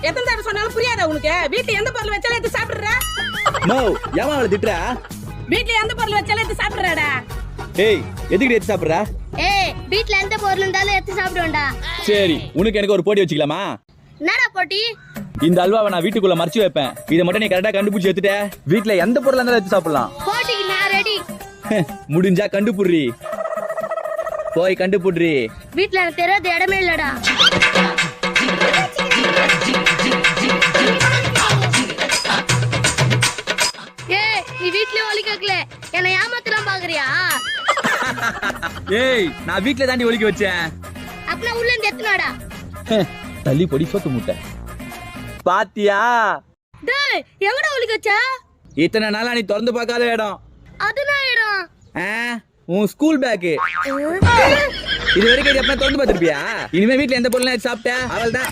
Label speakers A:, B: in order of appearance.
A: எத்தனை தடவை சொன்னாலும் புரியாதா உனக்கு? வீட்டுல எந்த பொருள் வச்சாலும் எடுத்து சாப்பிடுற.
B: நோ ஏமா அவளை திட்டுற?
A: வீட்டுல எந்த பொருள் வச்சாலும் எடுத்து சாப்பிடுறடா.
B: ஏய் எதுக்கு எடுத்து சாப்பிடுற?
C: ஏய் வீட்ல எந்த பொருள் இருந்தாலும் எடுத்து சாப்பிடுவேன்டா.
B: சரி உனக்கு எனக்கு ஒரு போட்டி வச்சுக்கலாமா?
C: என்னடா போட்டி?
B: இந்த அல்வாவை நான் வீட்டுக்குள்ள மறைச்சு வைப்பேன். இதை மட்டும் நீ கரெக்டா கண்டுபிடிச்சு எடுத்துட்ட வீட்டுல எந்த பொருளா இருந்தாலும் எடுத்து சாப்பிடலாம்.
C: போட்டிக்கு நான் ரெடி.
B: முடிஞ்சா கண்டுபிடுறி. போய் கண்டுபிடுறி.
C: வீட்ல எனக்கு தெரியாத இடமே இல்லடா. ஏய் நீ வீட்ல ஒலி கேக்கல, என்ன ஏமாத்தலாம் பாக்குறியா?
B: ஏய் நான் வீட்டுல தாண்டி ஒலிக்க வச்சேன்.
C: அப்பனா உள்ள இருந்து எத்தனாடா?
B: தள்ளி பொடி சோத்து மூட்டை பாத்தியா?
C: டேய் எங்கடா ஒலிக்க வச்ச?
B: இத்தனை நாளா நீ திறந்து பார்க்காத இடம்.
C: அதுனா இடம்.
B: உன் ஸ்கூல் பேக். இது வரைக்கும் எப்ப திறந்து பார்த்திருப்பியா? இனிமே வீட்டுல எந்த பொருளும் சாப்பிட்ட அவள் தான்.